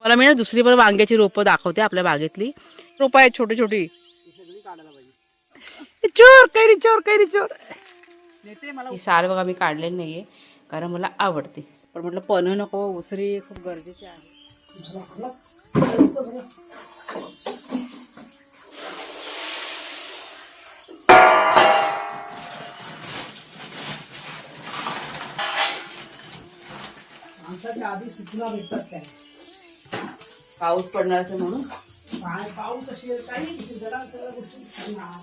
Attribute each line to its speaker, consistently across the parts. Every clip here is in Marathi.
Speaker 1: मला मी ना दुसरी पण वांग्याची रोपं दाखवते आपल्या बागेतली. रोपं आहेत छोटी छोटी. चोर कैरी चोर कैरी चोर. ही साल बघा मी काढलेली नाहीये कारण मला आवडते, पण म्हटलं पण नको, उसरी खूप गरजेची आहे.
Speaker 2: आधी सूचना भेटतात काय
Speaker 1: पाऊस पडणार असेल म्हणून.
Speaker 2: पाऊस असेल काही जरा सगळ्या गोष्टी
Speaker 1: हा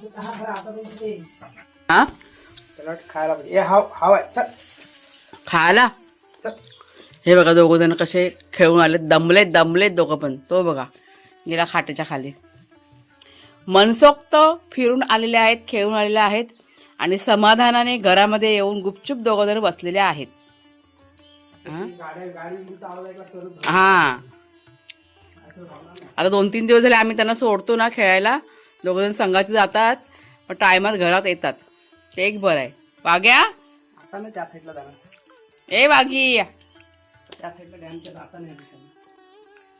Speaker 2: खायला पाहिजे. हवा चल
Speaker 1: खायला. हे बघा दोघं जण कसे खेळून आले, दमलेत दमलेत दोघं पण. तो बघा गेला खाटेच्या खाली. मनसोक्त फिरून आलेले आहेत, खेळून आलेले आहेत आणि समाधानाने घरामध्ये येऊन गुपचूप दोघं जण बसलेले आहेत. हा आता 2-3 दिवस झाले आम्ही त्यांना सोडतो ना खेळायला, दोघं जण संघाचे जातात पण टायमात घरात येतात, ते एक बरं आहे. वाग्या
Speaker 2: आता नाही त्या साईडला जाणार.
Speaker 1: ए वागी,
Speaker 2: त्या साईडला डॅमच्या जाता नाही.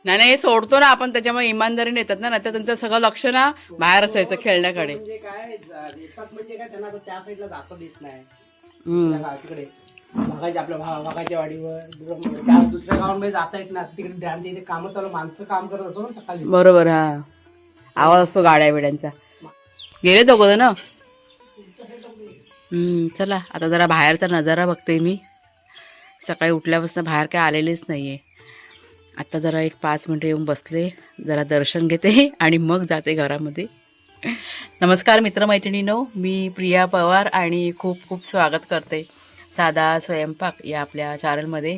Speaker 1: नाही नाही सोडतो ना आपण, त्याच्यामुळे इमानदारीने येतात ना, तर त्यांचं सगळं लक्ष ना बाहेर असायचं खेळण्याकडे.
Speaker 2: म्हणजे काय येतात म्हणजे काय त्यांना त्या साईडला जाता देत नाही. तिकडे भागाच्या आपल्या भागाच्या वाडीवर त्या दुसऱ्या गावांमध्ये जाता येत नाही. तिकडे डॅमच्या इथे कामं चालू, माणसं काम करत असतो ना सकाळी.
Speaker 1: बरोबर. हा आवाज असतो गाड्या बिड्यांचा. गेले दोघं जण. चला आता जरा बाहेरचा नजारा बघते मी. सकाळी उठल्यापासून बाहेर काय आलेलीच नाहीये. आता जरा एक 5 मिनिटं येऊन बसले, जरा दर्शन घेते आणि मग जाते घरामध्ये. नमस्कार मित्रमैत्रिणींनो, मी प्रिया पवार आणि खूप खूप स्वागत करते साधा स्वयंपाक या आपल्या चॅनलमध्ये.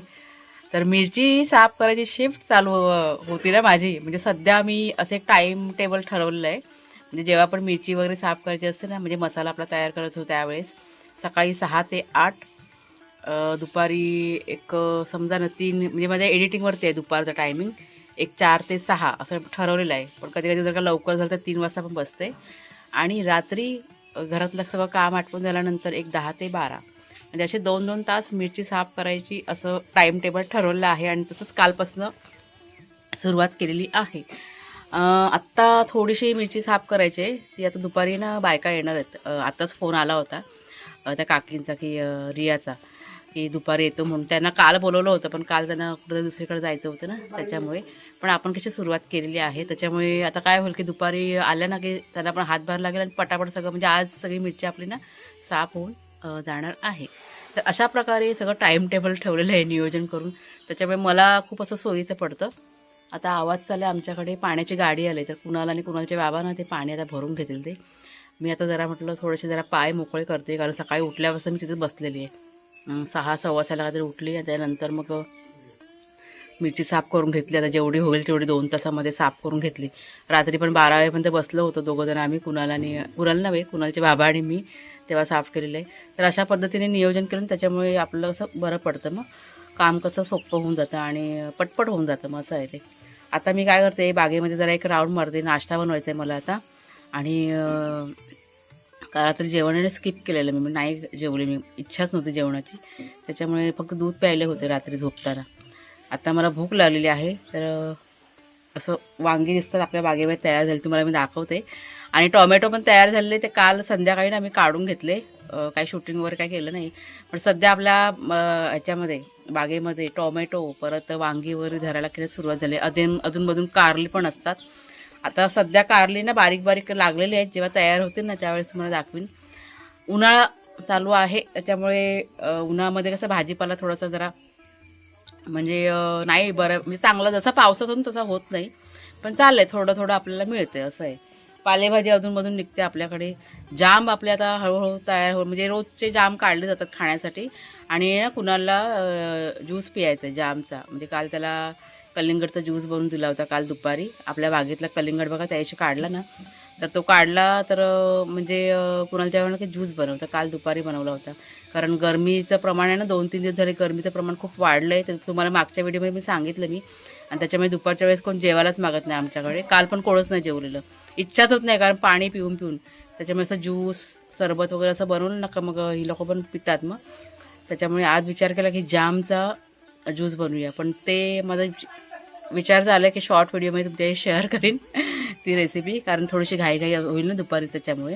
Speaker 1: तर मिरची साफ करायची शिफ्ट चालू होती ना माझी, म्हणजे सध्या मी असं एक टाईम टेबल ठरवलेलं आहे. म्हणजे जेव्हा पण मिरची वगैरे साफ करायची असते ना, म्हणजे मसाला आपला तयार करत होतो त्यावेळेस सकाळी 6 ते 8, दुपारी एक समजा ना 3, म्हणजे माझ्या एडिटिंगवरती आहे दुपारचं टायमिंग, एक 4 ते 6 असं ठरवलेलं आहे. पण कधी कधी जर का लवकर झालं तर 3 वाजता पण बसते. आणि रात्री घरातलं सगळं काम आटपून झाल्यानंतर एक 10 ते 12, म्हणजे असे 2-2 तास मिरची साफ करायची असं टाईम टेबल ठरवलं आहे. आणि तसंच कालपासनं सुरुवात केलेली आहे. आत्ता थोडीशी मिरची साफ करायची आहे, ती आता दुपारी ना बायका येणार आहेत. आत्ताच फोन आला होता त्या काकींचा की रियाचा, की दुपारी येतो म्हणून. त्यांना काल बोलवलं होतं पण काल त्यांना कुठं दुसरीकडे जायचं होतं ना, त्याच्यामुळे. पण आपण कशी सुरुवात केलेली आहे, त्याच्यामुळे आता काय होईल की दुपारी आल्या ना की त्यांना पण हातभार लागेल आणि पटापट सगळं, म्हणजे आज सगळी मिरची आपली ना साफ होऊन जाणार आहे. तर अशा प्रकारे सगळं टाईम टेबल ठेवलेलं आहे नियोजन करून, त्याच्यामुळे मला खूप असं सोयीचं पडतं. आता आवाज चालला आमच्याकडे, पाण्याची गाडी आली, तर कुणाला आणि कुणालचे बाबा ना ते पाणी आता भरून घेतील. ते मी आता जरा म्हटलं थोडेसे जरा पाय मोकळे करते, कारण सकाळी उठल्यापासून मी तिथे बसलेली आहे. 6-6:15 काहीतरी उठली आणि त्यानंतर मग मिरची साफ करून घेतली. आता जेवढी होईल तेवढी 2 तासामध्ये साफ करून घेतली. रात्री पण 12 वाजेपर्यंत बसलो होतो दोघं जण आम्ही, कुणाल नव्हे कुणालचे बाबा आणि मी, तेव्हा साफ केलेलं आहे. तर अशा पद्धतीने नियोजन केलं, त्याच्यामुळे आपलं असं बरं पडतं, मग काम कसं सोपं होऊन जातं आणि पटपट होऊन जातं, मग असं आहे ते. आता मी काय करते, बागेमध्ये जरा एक राऊंड मारते, नाश्ता बनवायचा आहे मला आता. आणि रात्री जेवणाने स्किप केलेलं मी नाही जेवले, मी इच्छाच नव्हती जेवणाची, त्याच्यामुळे फक्त दूध प्यायले होते रात्री झोपताना. आता मला भूक लागलेली आहे, तर असं वांगी दिसतात आपल्या बागेमध्ये तयार झाली, तुम्हाला मी दाखवते. आणि टोमॅटो पण तयार झालेले, ते काल संध्याकाळी ना मी काढून घेतले. काही शूटिंग वगैरे काय केलं नाही, पण सध्या आपल्या ह्याच्यामध्ये बागेमध्ये टोमॅटो परत वांगी वगैरे धरायला केली सुरुवात झाली. अधूनमधून कारली पण असतात. आता सध्या कारली ना बारीक बारीक लागलेली आहेत, जेव्हा तयार होतील ना त्यावेळेस तुम्हाला दाखवीन. उन्हाळा चालू आहे, त्याच्यामुळे उन्हामध्ये कसं भाजीपाला थोडासा जरा म्हणजे नाही बरं, म्हणजे चांगला जसा पावसातून तसा होत नाही, पण चाललंय थोडं थोडं आपल्याला मिळते, असं आहे. पालेभाजी अधूनमधून निघते आपल्याकडे. जाम आपले आता हळूहळू तयार म्हणजे रोजचे जाम काढले जातात खाण्यासाठी. आणि ना कुणाला ज्यूस पियायचा आहे जामचा, म्हणजे काल त्याला कलिंगडचा ज्यूस बनवून दिला होता काल दुपारी. आपल्या बागेतला कलिंगड बघा त्याशी काढला ना, तर तो काढला तर म्हणजे कुणाला जेव्हा की ज्यूस बनवता, काल दुपारी बनवला होता. कारण गरमीचं प्रमाण आहे ना, 2-3 दिवस झाले गरमीचं प्रमाण खूप वाढलं आहे, तर तुम्हाला मागच्या व्हिडिओमध्ये मी सांगितलं मी. आणि त्याच्यामुळे दुपारच्या वेळेस कोण जेवायलाच मागत नाही आमच्याकडे. काल पण कोणच नाही जेवलेलं, इच्छाच होत नाही, कारण पाणी पिऊन त्याच्यामुळे असं ज्यूस सरबत वगैरे असं बनवलं नका, मग ही लोकं पण पितात. मग त्याच्यामुळे आज विचार केला की जामचा ज्यूस बनवूया, पण ते माझं विचार झाला की शॉर्ट व्हिडिओमध्ये तुमच्याशी शेअर करीन ती रेसिपी, कारण थोडीशी घाई होईल ना दुपारी त्याच्यामुळे.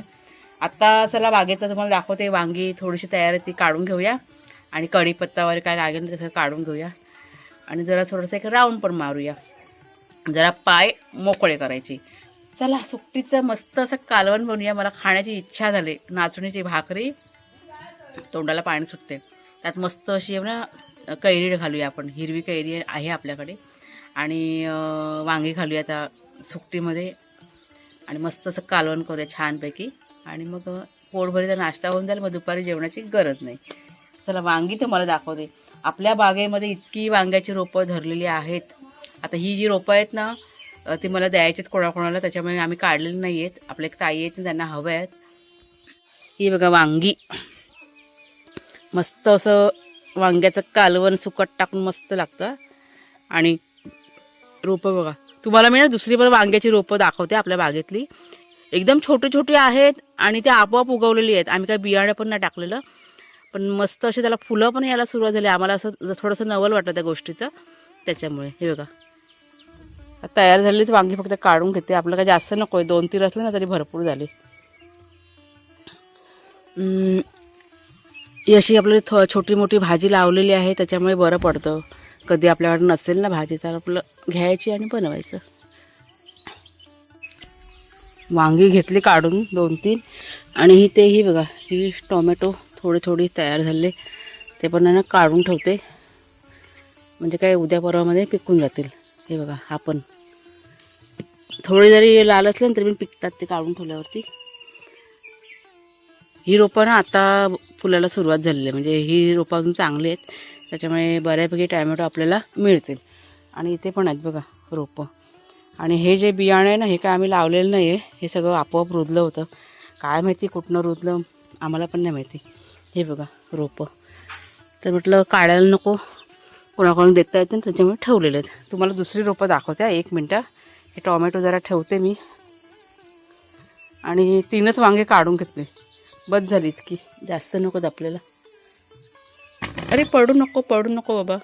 Speaker 1: आत्ता चला बागेतलं तुम्हाला दाखवते. वांगी थोडीशी तयार आहे ती काढून घेऊया आणि कढीपत्ता वगैरे काय लागेल तसं काढून घेऊया आणि जरा थोडंसं एक राऊंड पण मारूया, जरा पाय मोकळे करायचे. चला सुट्टीचं मस्त असं कालवण बनवूया. मला खाण्याची इच्छा झाली. नाचणीची भाकरी, तोंडाला पाणी सुटते. त्यात मस्त अशी ना कैरी घालूया आपण, हिरवी कैरी आहे आपल्याकडे, आणि वांगी घालूया आता सुकटीमध्ये आणि मस्त असं कालवण करूया छानपैकी. आणि मग पोटभरीचा नाश्ता होऊन जाईल, मग दुपारी जेवणाची गरज नाही. चला वांगी तुम्हाला दाखवते. आपल्या बागेमध्ये इतकी वांग्याची रोपं धरलेली आहेत. आता ही जी रोपं आहेत ना ती मला द्यायची आहेत कोणाकोणाला, त्याच्यामुळे आम्ही काढलेली नाही आहेत. आपल्या एक ताई आहेत त्यांना हवं आहेत. ही बघा वांगी, मस्त असं वांग्याचं कालवण सुकट टाकून मस्त लागतं. आणि रोपं बघा, तुम्हाला मी ना दुसरी पण वांग्याची रोपं दाखवते आपल्या बागेतली. एकदम छोटी छोटी आहेत आणि ते आपोआप उगवलेली आहेत. आम्ही काय बियाणं पण नाही टाकलेलं, पण मस्त असे त्याला फुलं पण यायला सुरुवात झाली. आम्हाला असं थोडंसं नवल वाटतं त्या गोष्टीचं, त्याच्यामुळे. हे बघा तयार झालेलीच वांगी फक्त काढून घेते. आपलं काय जास्त नको आहे, 2-3 असले ना तरी भरपूर झाली. ही अशी आपली छोटी मोठी भाजी लावलेली आहे, त्याच्यामुळे बरं पडतं. कधी आपल्याकडे नसेल ना भाजी तर आपलं घ्यायची आणि बनवायचं. वांगी घेतली काढून 2-3, आणि ही तेही बघा, ही टोमॅटो थोडी तयार झाले, ते पण ना काढून ठेवते, म्हणजे काय उद्या परवामध्ये पिकून जातील. हे बघा हा पण थोडी जरी लाल असले ना तरी पण पिकतात ते काढून ठेवल्यावरती. ही रोपं ना आता फुलाला सुरुवात झालेली आहे, म्हणजे ही रोपं अजून चांगली आहेत, त्याच्यामुळे बऱ्यापैकी टॅमॅटो आपल्याला मिळतील. आणि इथे पण आहेत बघा रोपं. आणि हे जे बियाणं आहे ना हे काय आम्ही लावलेलं नाही आहे, हे सगळं आपोआप रुजलं होतं. काय माहिती कुठनं रुजलं, आम्हाला पण नाही माहिती. हे बघा रोपं, तर म्हटलं काढायला नको, कोणाकोणाला देता येते, त्याच्यामुळे ठेवलेले आहेत. तुम्हाला दुसरी रोपं दाखवते 1 मिनटं. हे टोमॅटो जरा ठेवते मी, आणि 3च वांगे काढून घेतले, बस झाली इतकी, जास्त नकोत आपल्याला. अरे पडू नको बाबा.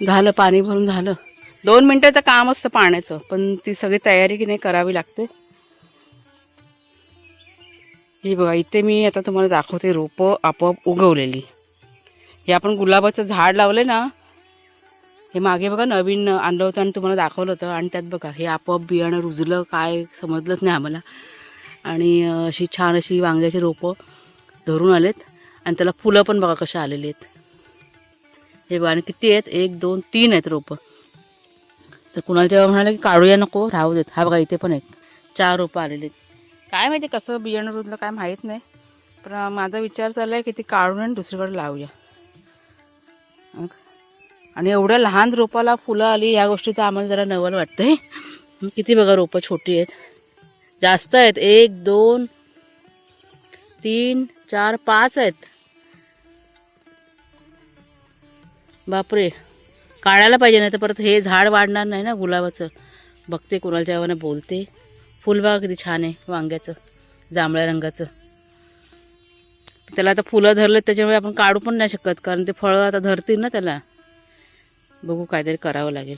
Speaker 1: झालं पाणी भरून झालं. 2 मिनटाचं काम असतं पाण्याचं, पण ती सगळी तयारी की नाही करावी लागते. ही बघा इथे मी आता तुम्हाला दाखवते रोपं आपोआप उगवलेली. हे आपण गुलाबाचं झाड लावले ना, हे मागे बघा नवीन आणलं होतं आणि तुम्हाला दाखवलं होतं, आणि त्यात बघा हे आपोआप बियाणं रुजलं, काय समजलंच नाही आम्हाला. आणि अशी छान अशी वांग्याची रोपं धरून आलेत, आणि त्याला फुलं पण बघा कशा आलेली आहेत. हे बघा, आणि किती आहेत, 1 2 3 आहेत रोपं. तर कुणाला जेव्हा म्हणाले की काढूया नको राहू देत, हा बघा इथे पण आहेत 4 रोपं आलेली आहेत. काय माहिती कसं बियाणं रुजलं काय माहीत नाही, पण माझा विचार चालला आहे की ती काढून आणि दुसरीकडे लावूया. आणि एवढ्या लहान रोपाला फुलं आली, या गोष्टीचं आम्हाला जरा नवल वाटतंय. किती बघा रोपं छोटी आहेत, जास्त आहेत, 1 2 3 4 5 आहेत. बापरे, काढायला पाहिजे, नाही तर परत हे झाड वाढणार नाही ना गुलाबाचं. बघते कुणाच्या जेव्हा बोलते. फुल बघा किती छान आहे वांग्याचं, जांभळ्या रंगाचं. त्याला आता फुलं धरलेत, त्याच्यामुळे आपण काढू पण नाही शकत, कारण ते फळं आता धरतील ना त्याला. बघू काहीतरी करावं लागेल.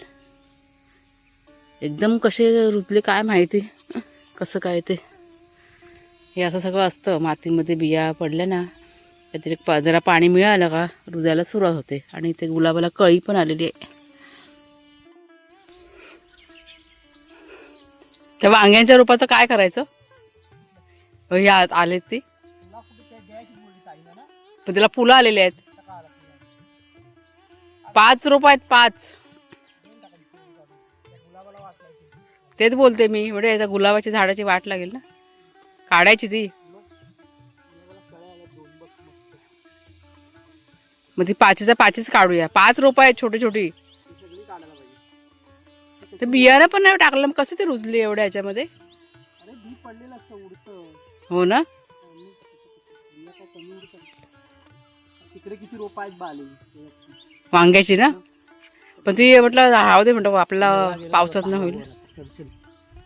Speaker 1: एकदम कसे रुजले काय माहिती, कसं काय ते. हे असं सगळं असतं, मातीमध्ये बिया पडल्या ना काहीतरी जरा पाणी मिळालं का रुजायला सुरुवात होते. आणि इथे गुलाबाला कळी पण आलेली आहे. त्या वांग्यांच्या रोपाचं काय करायचं, हे आलेत ती, पण त्याला फुलं आलेली आहेत. 5 रोपं आहेत, 5. तेच बोलते मी, एवढे आता गुलाबाच्या झाडाची वाट लागेल ना काढायची ती. मग ती 5च्या काढूया. 5 रोपं आहेत छोटी छोटी. ते बियाणं पण नाही टाकलं, मग कसं ते रुजले एवढ्या ह्याच्यामध्ये. हो ना,
Speaker 2: तिकडे किती रोपं आहेत बाली
Speaker 1: वांग्याची ना, पण ती म्हटलं राहू दे, म्हटलं आपल्याला पावसात ना होईल,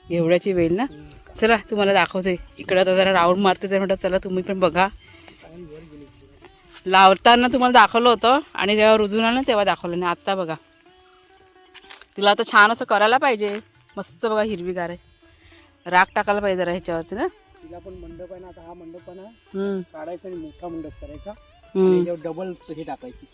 Speaker 1: एवढ्याची वेळ ना. चला तुम्हाला दाखवते इकडं, आता जरा राऊंड मारते, तर म्हटलं चला तुम्ही पण बघा. लावताना तुम्हाला दाखवलं होतं आणि जेव्हा रुजून आलं ना तेव्हा दाखवलं नाही. आत्ता बघा तिला आता छान असं करायला पाहिजे. मस्त बघा हिरवीगार आहे. राख टाकायला पाहिजे जरा ह्याच्यावरती ना.
Speaker 2: तिला पण मंडप आहे ना आता, हा मंडप आहे ना
Speaker 1: हम्म,
Speaker 2: काढायचा आणि मोठा मंडप करायचा
Speaker 1: हम्म.
Speaker 2: आणि त्याच्यावर डबल हे टाकायची.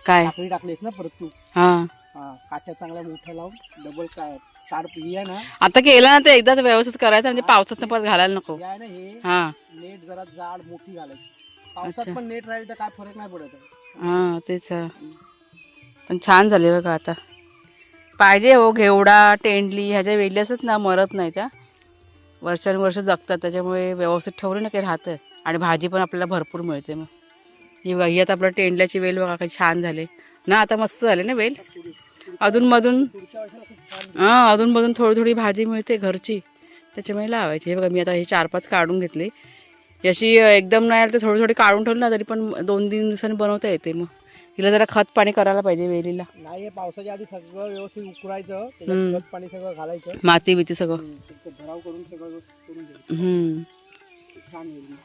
Speaker 1: काय
Speaker 2: लाकडी टाकलीस ना परत तू,
Speaker 1: हां
Speaker 2: हा काच्या चांगल्या मोठ्या लावून डबल काय तार ही आहे ना,
Speaker 1: आता केलं ना ते एकदा व्यवस्थित करायचं म्हणजे पावसात परत घालायला नको.
Speaker 2: हे आहे ना हे
Speaker 1: हां
Speaker 2: नेट जरा जाड मोठी घालायची. पावसात
Speaker 1: अच्छा.
Speaker 2: पण नेट राहील तर काय फरक नाही पडत आहे.
Speaker 1: हां तेच पण छान झाले बघा. आता पाहिजे हो घेवडा तेंडली ह्याच्या वेली असत ना मरत नाही त्या, वर्षानुवर्ष जगतात. त्याच्यामुळे व्यवस्थित ठेवले ना काही राहतं आणि भाजी पण आपल्याला भरपूर मिळते. मग ही बघा ही आता आपलं तेंडल्याची वेल बघा काही छान झाले ना. आता मस्त झाले ना वेल. अधूनमधून
Speaker 2: पुढच्या वर्षाला खूप छान.
Speaker 1: हां अधूनमधून थोडी थोडी भाजी मिळते घरची, त्याच्यामुळे लावायची. हे बघा मी आता हे 4-5 काढून घेतले. अशी एकदम नाही आलं तर थोडी थोडी काढून ठेवली ना तरी पण 2-3 दिवसांनी बनवता येते. मग हिला जरा खत पाणी करायला पाहिजे वेलीला.
Speaker 2: नाही पावसाच्या आधी सगळं व्यवस्थित उकरायचं, त्याच्यात खत पाणी सगळं घालायचं,
Speaker 1: माती बिती सगळं.
Speaker 2: फक्त भराव करून सगळं व्यवस्थित करून घ्यायचं.
Speaker 1: हम्म.
Speaker 2: छान येईल.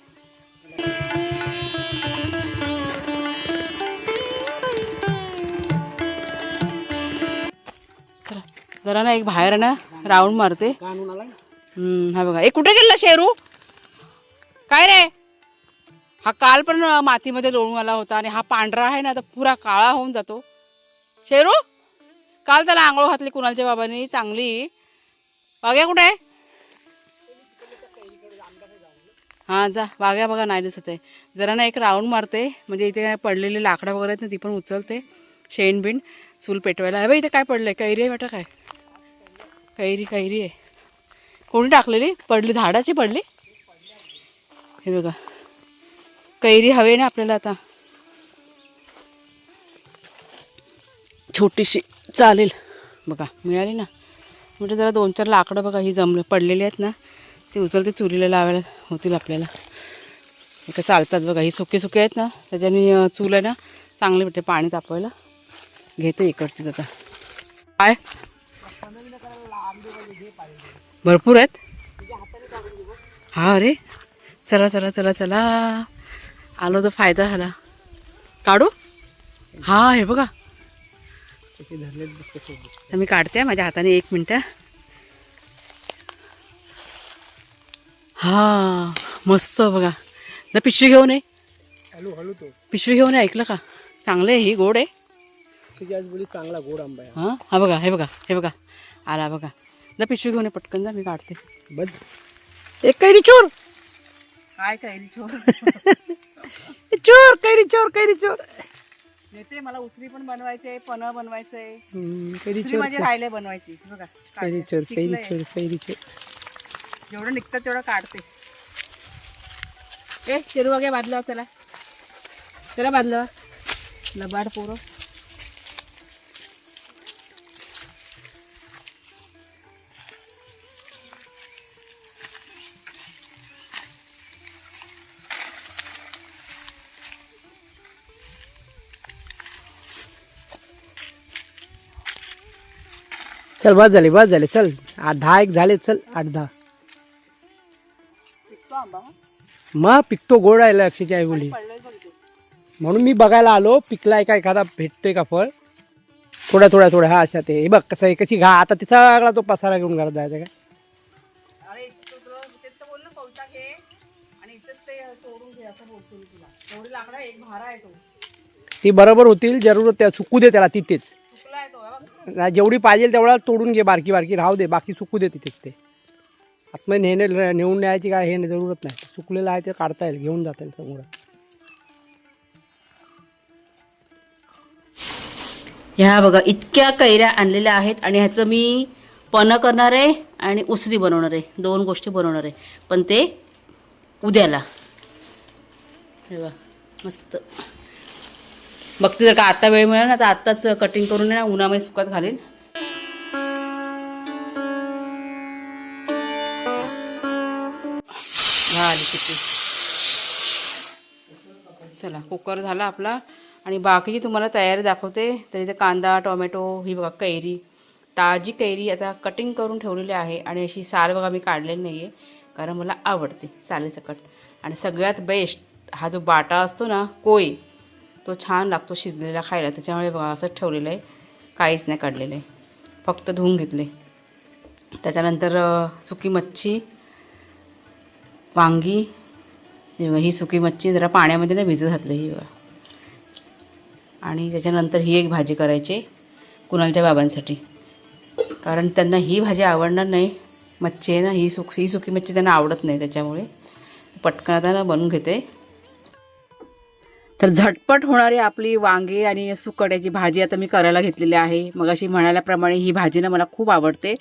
Speaker 1: चला जरा ना एक बाहेर आहे ना राऊंड मारते.
Speaker 2: आणून आला
Speaker 1: हा बघा एक कुठे गेला शेरू काय रे. हा काल पण मातीमध्ये लोळून आला होता आणि हा पांढरा आहे ना आता पुरा काळा होऊन जातो. शेरू काल त्याला आंघोळ घातली कुणालच्या बाबांनी चांगली. वाघ्या कुठे आहे. हां जा वाघ्या बघा नाही दिसत आहे. जरा ना एक राऊंड मारते म्हणजे इथे काय पडलेली लाकडं वगैरे आहेत ना ती पण उचलते. शेण बिण चूल पेटवायला आहे. इथे काय पडलं आहे कैरी आहे वाटतं. काय कैरी आहे. कोणी टाकलेली पडली झाडाची पडली. हे बघा कैरी हवे ना आपल्याला आता छोटीशी चालेल बघा मिळाली ना. म्हणजे जरा 2-4 लाकडं बघा ही जमले पडलेली आहेत ना ती उचलते चुलीला लावायला होतील आपल्याला. इथं चालतात बघा ही सुके आहेत ना त्याच्याने चूल आहे ना चांगली भेटते पाणी तापवायला. घेते इकडचीच आता. काय भरपूर आहेत. हा अरे चला चला चला चला आलो तर फायदा झाला. काढू हा हे बघा तर मी काढते माझ्या हाताने 1 मिनटं. हा मस्त बघा ना पिशवी घेऊन ये.
Speaker 2: हळू तो
Speaker 1: पिशवी घेऊन ये. ऐकलं का चांगलं आहे ही गोड आहे.
Speaker 2: बोली चांगला गोड आंबा आहे.
Speaker 1: हां हा बघा हे बघा आला बघा. जा पिशवी घेऊन ये पटकन जा मी काढते.
Speaker 2: बस एक कैरी चोर.
Speaker 1: काय कैरी चोर
Speaker 2: चोर कैरी चोर
Speaker 1: नेते. मला उसरी पण बनवायचे पन्ह बनवायचंय.
Speaker 2: कैरी
Speaker 1: उसरी
Speaker 2: चोर
Speaker 1: माझी राहिले बनवायची. बघा
Speaker 2: कैरी चोर
Speaker 1: जेवढं निघतं तेवढं काढते. ए शेरू वगैरे बांधलं त्याला बांधलं लबाड पोरं.
Speaker 2: चल बस झाले चल 8-10 एक झाले. चल 8-10 मग पिकतो गोड आहे लक्षाची आई बोली म्हणून मी बघायला आलो पिकलाय का एखादा भेटतोय का फळ. थोड्या हा अशा ते बघ कसं आहे कशी घा. आता तिचा सगळा तो पसारा घेऊन घरात जायचा काय. ती बरोबर होतील जरूर त्या सुकू दे त्याला तिथेच. जेवढी पाहिजे तेवढा तोडून घे बारकी राहू दे बाकी सुकू दे तिथेच. ते आतमध्ये नेऊन न्यायची काय हे जरूरत नाही. सुकलेलं आहे ते काढता येईल घेऊन जाता येईल समोर.
Speaker 1: ह्या बघा इतक्या कैऱ्या आणलेल्या आहेत आणि ह्याचं मी पन्ह करणार आहे आणि उसरी बनवणार आहे. 2 गोष्टी बनवणार आहे पण ते उद्याला. हे बघा मस्त बघते जर का आता वेळ मिळाला ना तर आत्ताच कटिंग करून ना उन्हामध्ये सुकत घालेन. झाली किती. चला कुकर झाला आपला आणि बाकीची तुम्हाला तयारी दाखवते. तर इथे कांदा टोमॅटो ही बघा कैरी ताजी कैरी आता कटिंग करून ठेवलेली आहे आणि अशी साल बघा मी काढलेली नाही आहे कारण मला आवडते सालीसकट. आणि सगळ्यात बेस्ट हा जो बाटा असतो ना कोय तो छान लागतो शिजलेला खायला. त्याच्यामुळे बघा असंच ठेवलेलं आहे, काहीच नाही काढलेलं आहे, फक्त धुवून घेतले. त्याच्यानंतर सुकी मच्छी, वांगी, ही सुकी मच्छी जरा पाण्यामध्ये नाही भिजत घातली ही बघा. आणि त्याच्यानंतर ही एक भाजी करायची कुणालच्या बाबांसाठी, कारण त्यांना ही भाजी आवडणार नाही. मच्छी आहे ना, ही सुकी मच्छी त्यांना आवडत नाही, त्याच्यामुळे पटकन आता ना बनवून घेते. तर झटपट होणारी आपली वांगे आणि सुकट्याची भाजी आता मी करायला घेतलेली आहे. मग अशी म्हणाल्याप्रमाणे ही भाजी ना मला खूप आवडते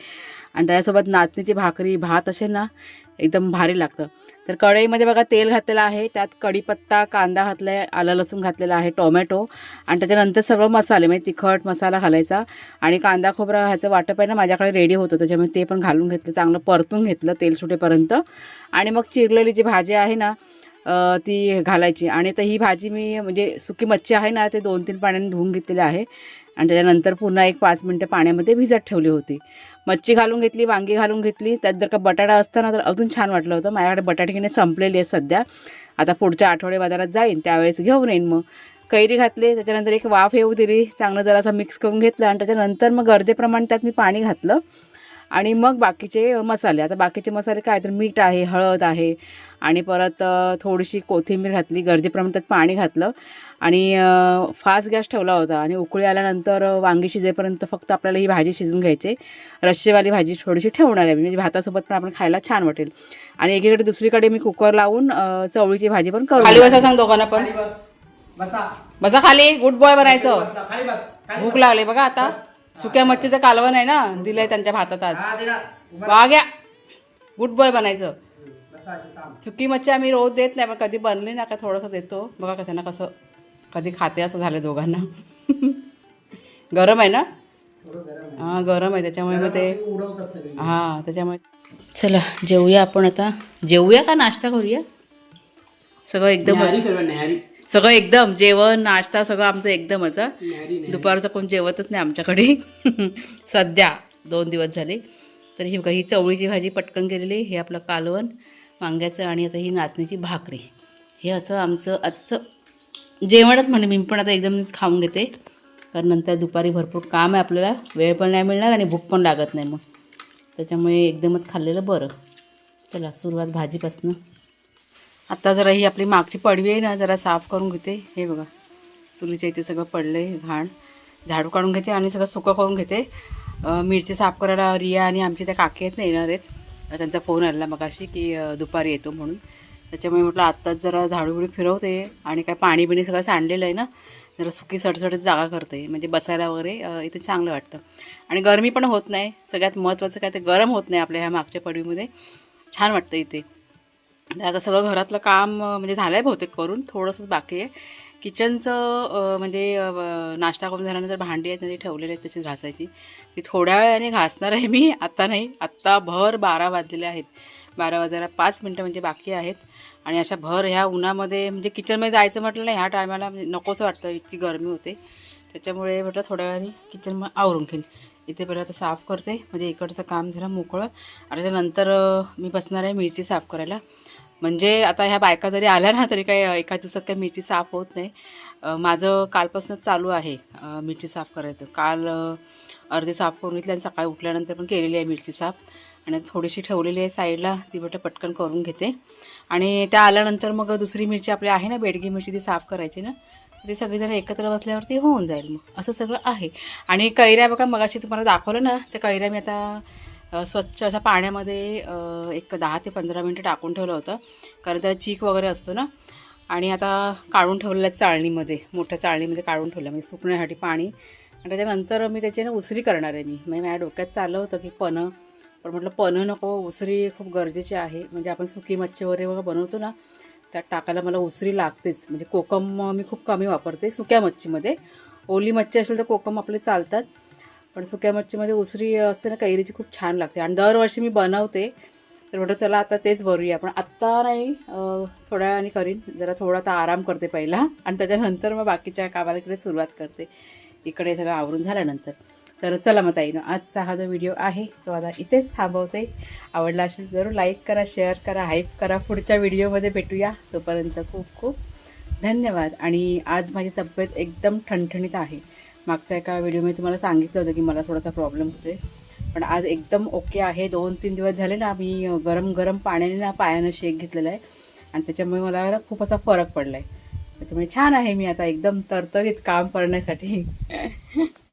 Speaker 1: आणि त्याच्यासोबत नाचणीची भाकरी भात असेल ना एकदम भारी लागतं. तर कढईमध्ये बघा तेल घातलेलं आहे, त्यात कढीपत्ता, कांदा घातला आहे, आलं लसूण घातलेलं आहे, टोमॅटो आणि त्याच्यानंतर सर्व मसाले म्हणजे तिखट मसाला घालायचा आणि कांदा खोबरा ह्याचं वाटप आहे ना माझ्याकडे रेडी होतं, त्याच्यामुळे ते पण घालून घेतलं, चांगलं परतून घेतलं तेल सुटेपर्यंत. आणि मग चिरलेली जी भाजी आहे ना ती घालायची. आणि तर ही भाजी मी म्हणजे सुकी मच्छी आहे ना ते 2-3 पाण्याने धुवून घेतलेली आहे आणि त्याच्यानंतर पुन्हा एक 5 मिनटं पाण्यामध्ये भिजत ठेवली होती. मच्छी घालून घेतली, वांगी घालून घेतली, त्यात जर का बटाटा असता ना तर अजून छान वाटलं होतं. माझ्याकडे बटाटे संपलेली आहे सध्या, आता पुढच्या आठवडे बाजारात जाईन त्यावेळेस घेऊन येईन. मग कैरी घातली, त्याच्यानंतर एक वाफ येऊ दिली, चांगलं जरासं मिक्स करून घेतलं आणि त्याच्यानंतर मग गरजेप्रमाणे त्यात मी पाणी घातलं आणि मग बाकीचे मसाले. आता बाकीचे मसाले काय तर मीठ आहे, हळद आहे आणि परत थोडीशी कोथिंबीर घातली, गरजेप्रमाणे त्यात पाणी घातलं आणि फास्ट गॅस ठेवला होता. आणि उकळी आल्यानंतर वांगी शिजेपर्यंत फक्त आपल्याला ही भाजी शिजून घ्यायची. रश्शेवाली भाजी थोडीशी ठेवणार आहे म्हणजे भातासोबत पण आपण खायला छान वाटेल. आणि एकीकडे दुसरीकडे मी कुकर लावून चवळीची भाजी पण करू. खाली बसा सांग दोघांना पण, बसा खाली, गुड बॉय बनायचं. भूक लागली बघा आता. सुक्या मच्छीचं कालवण आहे ना, दिलंय त्यांच्या भातात आज. वाग्या गुड बॉय बनायचं. सुकी मच्छी आम्ही रोज देत नाही, पण कधी बनली ना का थोडंसं देतो. बघा का त्यांना कसं कधी खाते असं झालं दोघांना. गरम आहे ना, हां गरम आहे त्याच्यामुळे मग ते हां त्याच्यामुळे. चला जेवूया आपण आता. जेवूया का नाश्ता करूया? सगळं एकदम सगळं एकदम जेवण नाश्ता सगळं आमचं एकदमच. दुपारचं कोण जेवतच नाही आमच्याकडे सध्या 2 दिवस झाले. तर ही चवळीची भाजी पटकन केलेली, हे आपलं कालवण वांग्याचं आणि आता ही नाचणीची भाकरी. हे असं आमचं आजचं जेवणच म्हणजे. मी पण आता एकदम खाऊन घेते, कारण नंतर दुपारी भरपूर काम आहे आपल्याला, वेळ पण नाही मिळणार आणि भूक पण लागत नाही मग, त्याच्यामुळे एकदमच खाल्लेलं बरं. चला सुरुवात भाजीपासून. आता जरा ही आपली मागची पडवी आहे ना जरा साफ करून घेते. हे बघा चुलीच्या इथे सगळं पडलं आहे, घाण झाडू काढून घेते आणि सगळं सुकं करून घेते. मिरची साफ करायला रिया आणि आमची त्या काकी आहेत ना येणार आहेत, त्यांचा फोन आला मगाशी की दुपारी येतो म्हणून. त्याच्यामुळे म्हटलं आत्ताच जरा झाडूबिडू फिरवते आणि काय पाणी बिणी सगळं सांडलेलं आहे ना, जरा सुकी सडसडच जागा करते म्हणजे बसायला वगैरे इथे चांगलं वाटतं आणि गरमी पण होत नाही. सगळ्यात महत्त्वाचं काय ते गरम होत नाही आपल्या ह्या मागच्या पडवीमध्ये, छान वाटतं इथे. तर आता सगळं घरातलं काम म्हणजे झालं आहे बहुतेक करून, थोडंसंच बाकी आहे. किचनचं म्हणजे नाश्ता करून झाल्यानंतर भांडी आहेत ती ठेवलेली आहेत तशीच घासायची, ती थोड्या वेळाने घासणार आहे मी, आत्ता नाही. आत्ता भर 12 वाजलेले आहेत, 12 वाजायला 5 मिनटं म्हणजे बाकी आहेत. आणि अशा भर ह्या उन्हामध्ये म्हणजे किचनमध्ये जायचं म्हटलं नाही ह्या टायमाला म्हणजे नकोसं वाटतं, इतकी गरमी होते. त्याच्यामुळे म्हटलं थोड्या वेळाने किचन आवरून घेईन. इथे पहिलं आता साफ करते म्हणजे इकडचं काम झालं मोकळं. आणि त्याच्यानंतर मी बसणार आहे मिरची साफ करायला. म्हणजे आता ह्या बायका जरी आल्या ना तरी काही एका दिवसात काही मिरची साफ होत नाही. माझं कालपासूनच चालू आहे मिरची साफ करायचं. काल अर्धी साफ करून घेतली आणि सकाळी उठल्यानंतर पण केलेली आहे मिरची साफ आणि थोडीशी ठेवलेली आहे साईडला, ती म्हटलं पटकन करून घेते. आणि त्या आल्यानंतर मग दुसरी मिरची आपली आहे ना बेडगी मिरची, ती साफ करायची ना, ते सगळेजण एकत्र बसल्यावरती होऊन जाईल. मग असं सगळं आहे. आणि कैऱ्या बघा मगाशी तुम्हाला दाखवलं ना, त्या कैऱ्या मी आता स्वच्छ अशा पाण्यामध्ये एक 10 ते 15 मिनटं टाकून ठेवलं होतं, कारण त्याला चीक वगैरे असतो ना. आणि आता काढून ठेवलेलं आहे चाळणीमध्ये, मोठ्या चाळणीमध्ये काढून ठेवलं म्हणजे सुकण्यासाठी पाणी. आणि त्याच्यानंतर मी त्याची ना उसरी करणार आहे. मी म्हणजे माझ्या डोक्यात चाललं होतं की पनं, पण म्हटलं पनं नको, उसरी खूप गरजेची आहे. म्हणजे आपण सुकी मच्छी वगैरे बघा बनवतो ना, त्यात टाकायला मला उसरी लागतेच. म्हणजे कोकम मी खूप कमी वापरते सुक्या मच्छीमध्ये. ओली मच्छी असेल तर कोकम आपले चालतात, पण सुक्या मच्छीमध्ये उसरी असते ना कैरीची, खूप छान लागते. आणि दरवर्षी मी बनवते, तर म्हटलं चला आता तेच भरूया. पण आत्ता नाही, थोड्या वेळाने करीन, जरा थोडा आता आराम करते पहिला आणि त्याच्यानंतर मग बाकीच्या कामाला सुरुवात करते, इकडे सगळं आवरून झाल्यानंतर. तर चला मग ताईनं आजचा हा जो व्हिडिओ आहे तो आता इथेच थांबवते. आवडला असेल जरूर लाईक करा, शेअर करा, हाईप करा. पुढच्या व्हिडिओमध्ये भेटूया, तोपर्यंत खूप खूप धन्यवाद. आणि आज माझी तब्येत एकदम ठणठणीत आहे. मागच्या एका व्हिडिओमध्ये तुम्हाला सांगितलं होतं की मला थोडासा प्रॉब्लेम होते, पण आज एकदम ओके आहे. 2-3 दिवस झाले ना मी गरम गरम पाण्याने ना पायानं शेक घेतलेला आहे आणि त्याच्यामुळे मला ना खूप असा फरक पडला आहे. त्याच्यामुळे छान आहे मी आता एकदम तरतरीत काम करण्यासाठी.